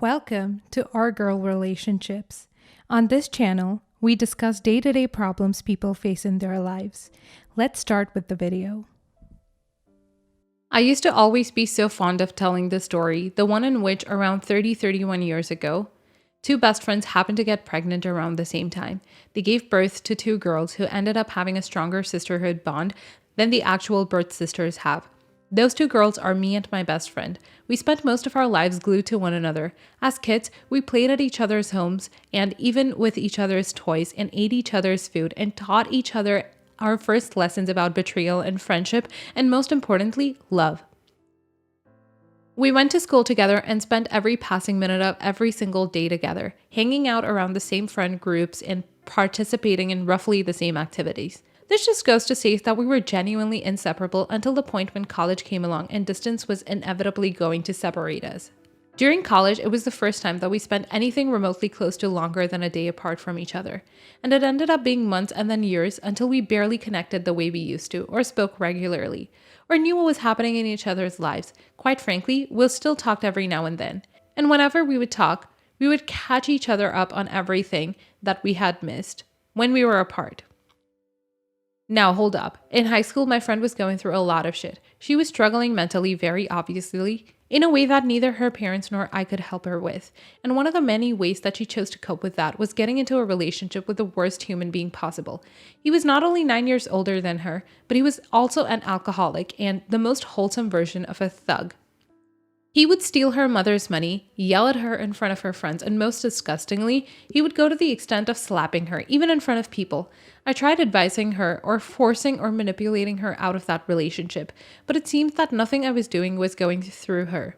Welcome to Our Girl Relationships. On this channel, we discuss day-to-day problems people face in their lives. Let's start with the video. I used to always be so fond of telling the story, the one in which around 31 years ago, two best friends happened to get pregnant around the same time. They gave birth to two girls who ended up having a stronger sisterhood bond than the actual birth sisters have. Those two girls are me and my best friend. We spent most of our lives glued to one another. As kids, we played at each other's homes and even with each other's toys and ate each other's food and taught each other our first lessons about betrayal and friendship and most importantly, love. We went to school together and spent every passing minute of every single day together, hanging out around the same friend groups and participating in roughly the same activities. This just goes to say that we were genuinely inseparable until the point when college came along and distance was inevitably going to separate us. During college, it was the first time that we spent anything remotely close to longer than a day apart from each other. And it ended up being months and then years until we barely connected the way we used to, or spoke regularly, or knew what was happening in each other's lives. Quite frankly, we still talked every now and then. And whenever we would talk, we would catch each other up on everything that we had missed when we were apart. Now, hold up. In high school, my friend was going through a lot of shit. She was struggling mentally, very obviously, in a way that neither her parents nor I could help her with. And one of the many ways that she chose to cope with that was getting into a relationship with the worst human being possible. He was not only 9 years older than her, but he was also an alcoholic and the most wholesome version of a thug. He would steal her mother's money, yell at her in front of her friends, and most disgustingly, he would go to the extent of slapping her, even in front of people. I tried advising her or forcing or manipulating her out of that relationship, but it seemed that nothing I was doing was going through her.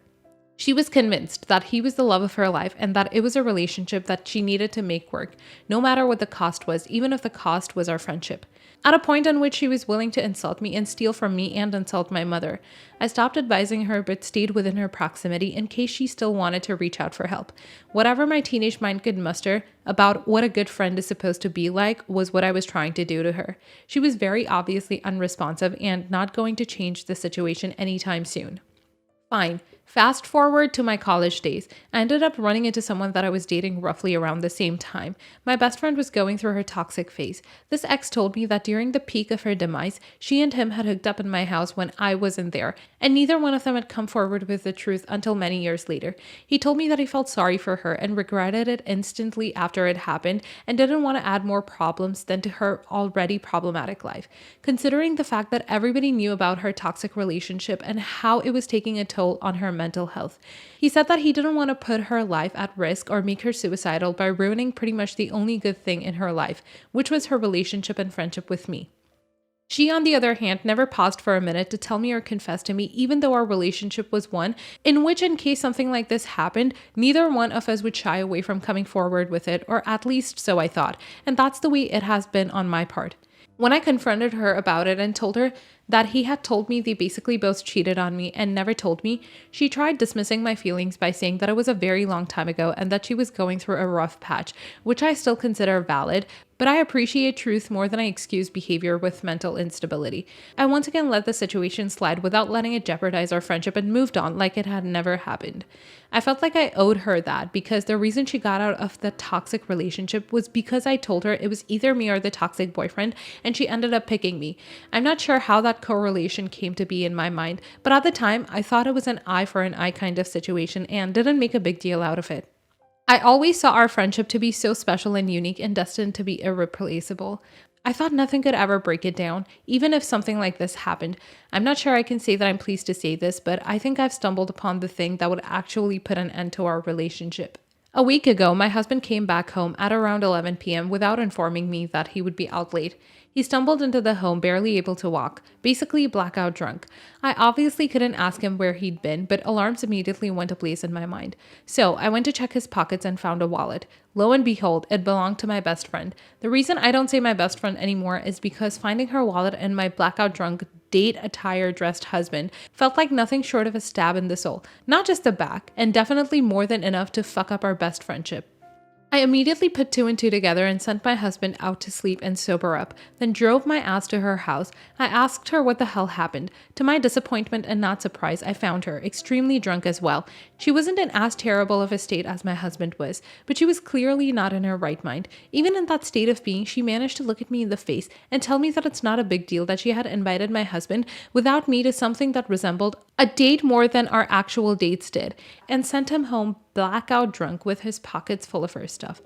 She was convinced that he was the love of her life and that it was a relationship that she needed to make work, no matter what the cost was, even if the cost was our friendship. At a point on which she was willing to insult me and steal from me and insult my mother, I stopped advising her but stayed within her proximity in case she still wanted to reach out for help. Whatever my teenage mind could muster about what a good friend is supposed to be like was what I was trying to do to her. She was very obviously unresponsive and not going to change the situation anytime soon. Fine. Fast forward to my college days. I ended up running into someone that I was dating roughly around the same time. My best friend was going through her toxic phase. This ex told me that during the peak of her demise, she and him had hooked up in my house when I wasn't there, and neither one of them had come forward with the truth until many years later. He told me that he felt sorry for her and regretted it instantly after it happened and didn't want to add more problems than to her already problematic life. Considering the fact that everybody knew about her toxic relationship and how it was taking a toll on her mental health. He said that he didn't want to put her life at risk or make her suicidal by ruining pretty much the only good thing in her life, which was her relationship and friendship with me. She, on the other hand, never paused for a minute to tell me or confess to me, even though our relationship was one in which, in case something like this happened, neither one of us would shy away from coming forward with it, or at least so I thought, and that's the way it has been on my part. When I confronted her about it and told her that he had told me they basically both cheated on me and never told me, she tried dismissing my feelings by saying that it was a very long time ago and that she was going through a rough patch, which I still consider valid, but I appreciate truth more than I excuse behavior with mental instability. I once again let the situation slide without letting it jeopardize our friendship and moved on like it had never happened. I felt like I owed her that because the reason she got out of the toxic relationship was because I told her it was either me or the toxic boyfriend, and she ended up picking me. I'm not sure how that correlation came to be in my mind, but at the time, I thought it was an eye for an eye kind of situation and didn't make a big deal out of it. I always saw our friendship to be so special and unique and destined to be irreplaceable. I thought nothing could ever break it down, even if something like this happened. I'm not sure I can say that I'm pleased to say this, but I think I've stumbled upon the thing that would actually put an end to our relationship. A week ago, my husband came back home at around 11 p.m. without informing me that he would be out late. He stumbled into the home barely able to walk, basically blackout drunk. I obviously couldn't ask him where he'd been, but alarms immediately went ablaze in my mind. So I went to check his pockets and found a wallet. Lo and behold, it belonged to my best friend. The reason I don't say my best friend anymore is because finding her wallet and my blackout drunk date attire dressed husband felt like nothing short of a stab in the soul. Not just the back, and definitely more than enough to fuck up our best friendship. I immediately put two and two together and sent my husband out to sleep and sober up, then drove my ass to her house. I asked her what the hell happened. To my disappointment and not surprise, I found her extremely drunk as well. She wasn't in as terrible of a state as my husband was, but she was clearly not in her right mind. Even in that state of being, she managed to look at me in the face and tell me that it's not a big deal that she had invited my husband without me to something that resembled a date more than our actual dates did, and sent him home blackout drunk with his pockets full of her stuff.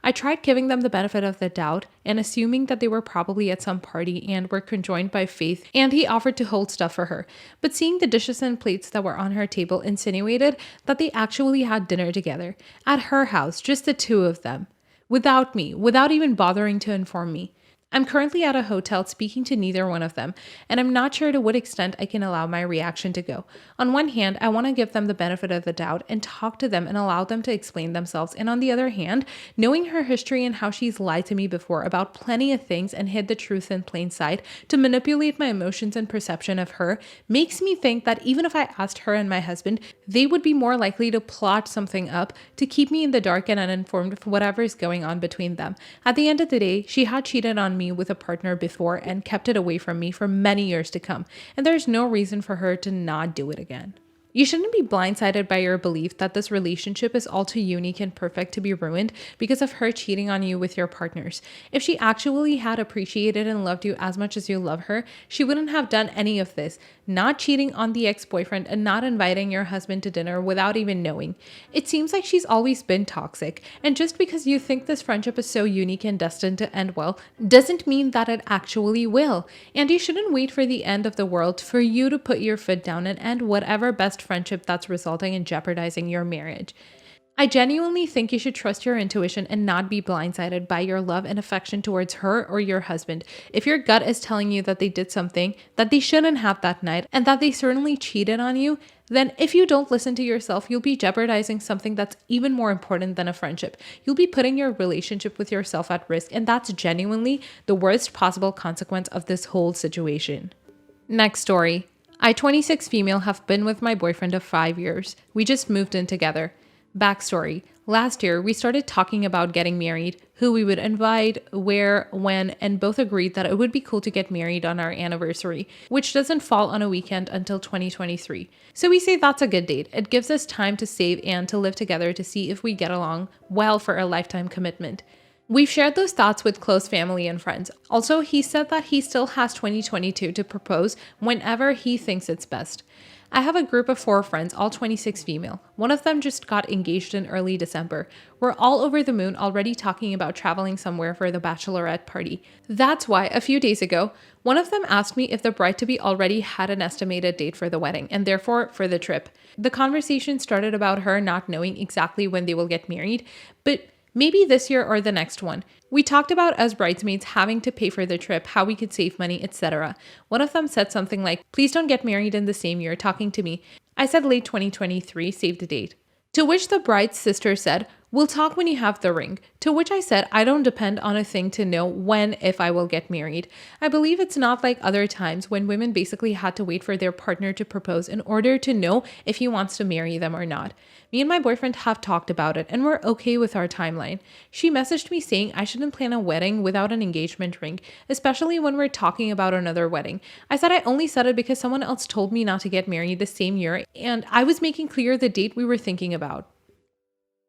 I tried giving them the benefit of the doubt and assuming that they were probably at some party and were conjoined by faith, and he offered to hold stuff for her. But seeing the dishes and plates that were on her table insinuated that they actually had dinner together at her house, just the two of them, without me, without even bothering to inform me. I'm currently at a hotel speaking to neither one of them, and I'm not sure to what extent I can allow my reaction to go. On one hand, I want to give them the benefit of the doubt and talk to them and allow them to explain themselves. And on the other hand, knowing her history and how she's lied to me before about plenty of things and hid the truth in plain sight to manipulate my emotions and perception of her makes me think that even if I asked her and my husband, they would be more likely to plot something up to keep me in the dark and uninformed of whatever is going on between them. At the end of the day, she had cheated on me with a partner before and kept it away from me for many years to come, and there's no reason for her to not do it again. You shouldn't be blindsided by your belief that this relationship is all too unique and perfect to be ruined because of her cheating on you with your partners. If she actually had appreciated and loved you as much as you love her, she wouldn't have done any of this, not cheating on the ex-boyfriend and not inviting your husband to dinner without even knowing. It seems like she's always been toxic, and just because you think this friendship is so unique and destined to end well, doesn't mean that it actually will. And you shouldn't wait for the end of the world for you to put your foot down and end whatever best friendship that's resulting in jeopardizing your marriage. I genuinely think you should trust your intuition and not be blindsided by your love and affection towards her or your husband. If your gut is telling you that they did something that they shouldn't have that night and that they certainly cheated on you, then if you don't listen to yourself, you'll be jeopardizing something that's even more important than a friendship. You'll be putting your relationship with yourself at risk, and that's genuinely the worst possible consequence of this whole situation. Next story. I, 26 female, have been with my boyfriend of 5 years. We just moved in together. Backstory. Last year, we started talking about getting married, who we would invite, where, when, and both agreed that it would be cool to get married on our anniversary, which doesn't fall on a weekend until 2023. So we say that's a good date. It gives us time to save and to live together to see if we get along well for a lifetime commitment. We've shared those thoughts with close family and friends. Also, he said that he still has 2022 to propose whenever he thinks it's best. I have a group of 4 friends, all 26 female. One of them just got engaged in early December. We're all over the moon already talking about traveling somewhere for the bachelorette party. That's why a few days ago, one of them asked me if the bride-to-be already had an estimated date for the wedding and therefore for the trip. The conversation started about her not knowing exactly when they will get married, but maybe this year or the next one. We talked about as bridesmaids having to pay for the trip, how we could save money, etc. One of them said something like, "Please don't get married in the same year," talking to me. I said late 2023, save the date. To which the bride's sister said, "We'll talk when you have the ring." To which I said, I don't depend on a thing to know when, if I will get married. I believe it's not like other times when women basically had to wait for their partner to propose in order to know if he wants to marry them or not. Me and my boyfriend have talked about it and we're okay with our timeline. She messaged me saying I shouldn't plan a wedding without an engagement ring, especially when we're talking about another wedding. I said I only said it because someone else told me not to get married the same year and I was making clear the date we were thinking about.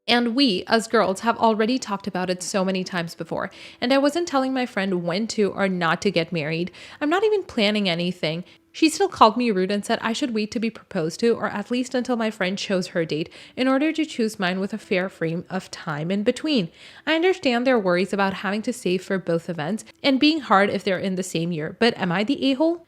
And we, as girls, have already talked about it so many times before, and I wasn't telling my friend when to or not to get married. I'm not even planning anything. She still called me rude and said I should wait to be proposed to, or at least until my friend chose her date, in order to choose mine with a fair frame of time in between. I understand their worries about having to save for both events and being hard if they're in the same year, but am I the a-hole?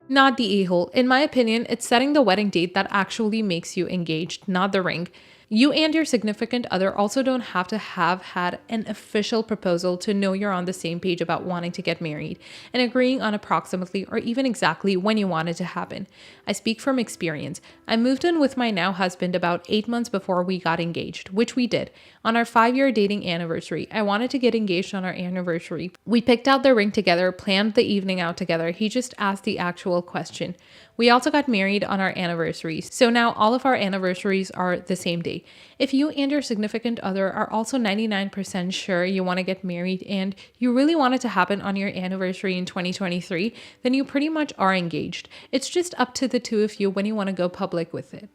Not the a-hole. In my opinion, it's setting the wedding date that actually makes you engaged, not the ring. You and your significant other also don't have to have had an official proposal to know you're on the same page about wanting to get married and agreeing on approximately or even exactly when you want it to happen. I speak from experience. I moved in with my now husband about 8 months before we got engaged, which we did. On our 5-year dating anniversary, I wanted to get engaged on our anniversary. We picked out the ring together, planned the evening out together. He just asked the actual question, We also got married on our anniversaries, so now all of our anniversaries are the same day. If you and your significant other are also 99% sure you want to get married and you really want it to happen on your anniversary in 2023, then you pretty much are engaged. It's just up to the two of you when you want to go public with it.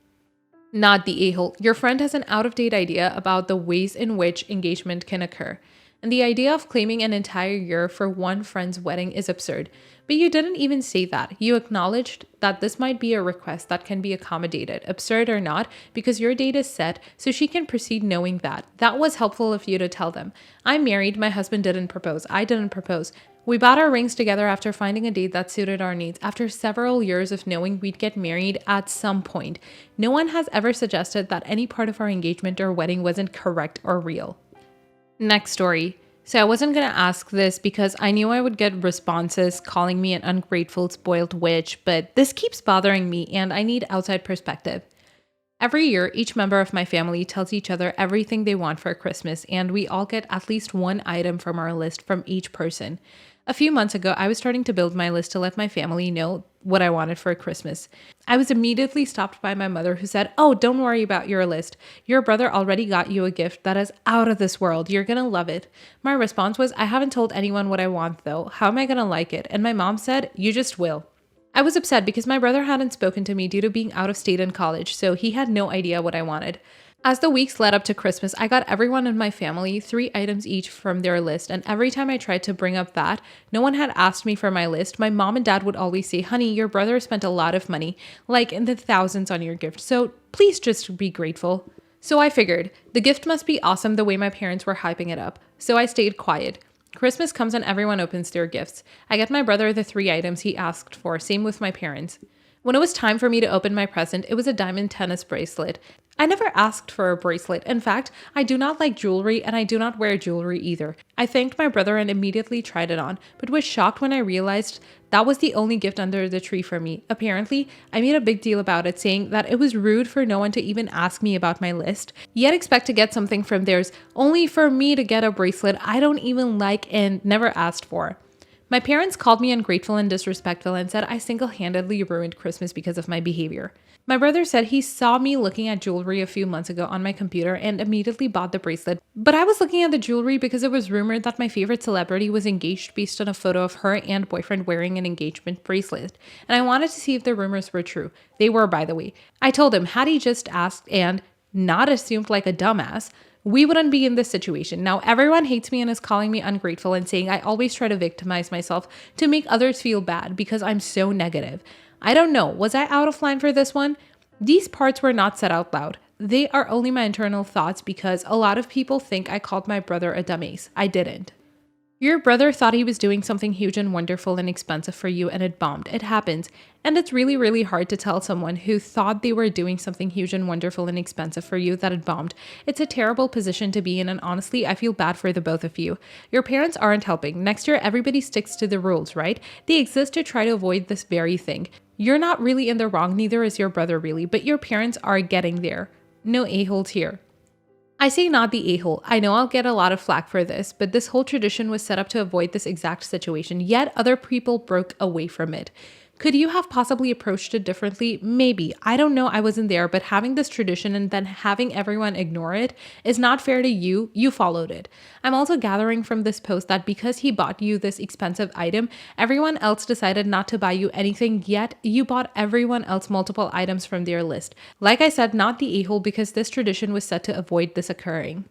Not the a-hole. Your friend has an out-of-date idea about the ways in which engagement can occur. And the idea of claiming an entire year for one friend's wedding is absurd. But you didn't even say that. You acknowledged that this might be a request that can be accommodated, absurd or not, because your date is set, so she can proceed knowing that. That was helpful of you to tell them. I'm married, my husband didn't propose, I didn't propose. We bought our rings together after finding a date that suited our needs, after several years of knowing we'd get married at some point. No one has ever suggested that any part of our engagement or wedding wasn't correct or real. Next story. So I wasn't going to ask this because I knew I would get responses calling me an ungrateful, spoiled witch, but this keeps bothering me and I need outside perspective. Every year, each member of my family tells each other everything they want for Christmas, and we all get at least one item from our list from each person. A few months ago, I was starting to build my list to let my family know what I wanted for Christmas. I was immediately stopped by my mother who said, "Oh, don't worry about your list. Your brother already got you a gift that is out of this world. You're gonna love it." My response was, "I haven't told anyone what I want though. How am I gonna like it?" And my mom said, "You just will." I was upset because my brother hadn't spoken to me due to being out of state in college, so he had no idea what I wanted. As the weeks led up to Christmas, I got everyone in my family 3 items each from their list, and every time I tried to bring up that no one had asked me for my list, my mom and dad would always say, "Honey, your brother spent a lot of money, like in the thousands on your gift, so please just be grateful." So I figured, the gift must be awesome the way my parents were hyping it up, so I stayed quiet. Christmas comes and everyone opens their gifts. I get my brother the 3 items he asked for, same with my parents. When it was time for me to open my present, it was a diamond tennis bracelet. I never asked for a bracelet. In fact, I do not like jewelry and I do not wear jewelry either. I thanked my brother and immediately tried it on, but was shocked when I realized that was the only gift under the tree for me. Apparently, I made a big deal about it, saying that it was rude for no one to even ask me about my list, yet expect to get something from theirs, only for me to get a bracelet I don't even like and never asked for. My parents called me ungrateful and disrespectful and said I single-handedly ruined Christmas because of my behavior. My brother said he saw me looking at jewelry a few months ago on my computer and immediately bought the bracelet. But I was looking at the jewelry because it was rumored that my favorite celebrity was engaged based on a photo of her and boyfriend wearing an engagement bracelet. And I wanted to see if the rumors were true. They were, by the way. I told him, had he just asked and not assumed like a dumbass, we wouldn't be in this situation. Now everyone hates me and is calling me ungrateful and saying I always try to victimize myself to make others feel bad because I'm so negative. I don't know, was I out of line for this one? These parts were not said out loud. They are only my internal thoughts because a lot of people think I called my brother a dumbass. I didn't. Your brother thought he was doing something huge and wonderful and expensive for you and it bombed. It happens. And it's really, really hard to tell someone who thought they were doing something huge and wonderful and expensive for you that it bombed. It's a terrible position to be in and honestly, I feel bad for the both of you. Your parents aren't helping. Next year, everybody sticks to the rules, right? They exist to try to avoid this very thing. You're not really in the wrong, neither is your brother really, but your parents are getting there. No a-holes here. I say not the a-hole. I know I'll get a lot of flack for this, but this whole tradition was set up to avoid this exact situation, yet other people broke away from it. Could you have possibly approached it differently? Maybe. I don't know. I wasn't there, but having this tradition and then having everyone ignore it is not fair to you. You followed it. I'm also gathering from this post that because he bought you this expensive item, everyone else decided not to buy you anything, yet you bought everyone else multiple items from their list. Like I said, not the a-hole because this tradition was set to avoid this occurring.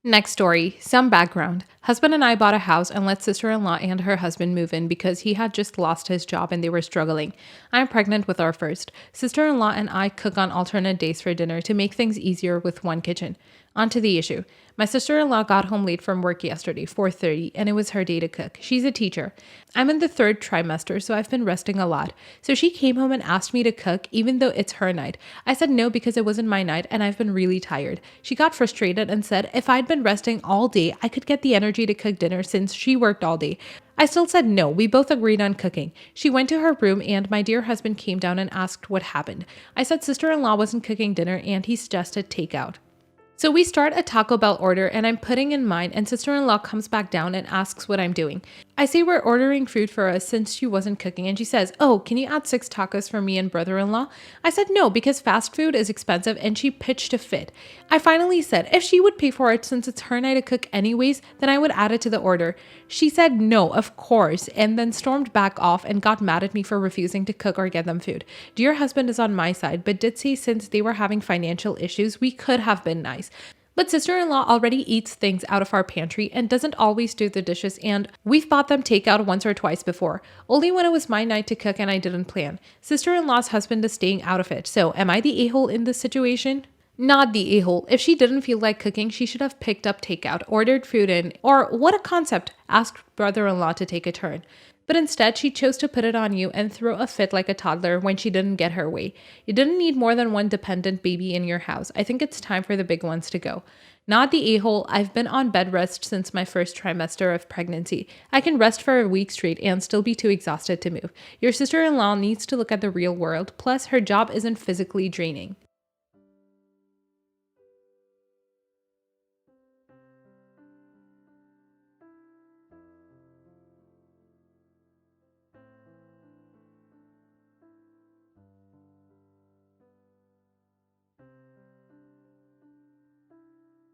Next story, some background. Husband and I bought a house and let sister-in-law and her husband move in because he had just lost his job and they were struggling. I'm pregnant with our first. Sister-in-law and I cook on alternate days for dinner to make things easier with one kitchen. On to the issue. My sister-in-law got home late from work yesterday, 4:30, and it was her day to cook. She's a teacher. I'm in the 3rd trimester, so I've been resting a lot. So she came home and asked me to cook, even though it's her night. I said no because it wasn't my night and I've been really tired. She got frustrated and said if I'd been resting all day, I could get the energy to cook dinner since she worked all day. I still said no. We both agreed on cooking. She went to her room and my dear husband came down and asked what happened. I said sister-in-law wasn't cooking dinner and he suggested takeout. So we start a Taco Bell order and I'm putting in mine and sister-in-law comes back down and asks what I'm doing. I say we're ordering food for us since she wasn't cooking, and she says, "Oh, can you add 6 tacos for me and brother in law?" I said no because fast food is expensive, and she pitched a fit. I finally said if she would pay for it since it's her night to cook anyways, then I would add it to the order. She said no, of course, and then stormed back off and got mad at me for refusing to cook or get them food. Dear husband is on my side, but did say since they were having financial issues, we could have been nice. But sister-in-law already eats things out of our pantry and doesn't always do the dishes, and we've bought them takeout once or twice before, only when it was my night to cook and I didn't plan. Sister-in-law's husband is staying out of it, so am I the a-hole in this situation? Not the a-hole. If she didn't feel like cooking, she should have picked up takeout, ordered food in, or what a concept, asked brother-in-law to take a turn. But instead, she chose to put it on you and throw a fit like a toddler when she didn't get her way. You didn't need more than one dependent baby in your house. I think it's time for the big ones to go. Not the a-hole. I've been on bed rest since my first trimester of pregnancy. I can rest for a week straight and still be too exhausted to move. Your sister-in-law needs to look at the real world. Plus, her job isn't physically draining.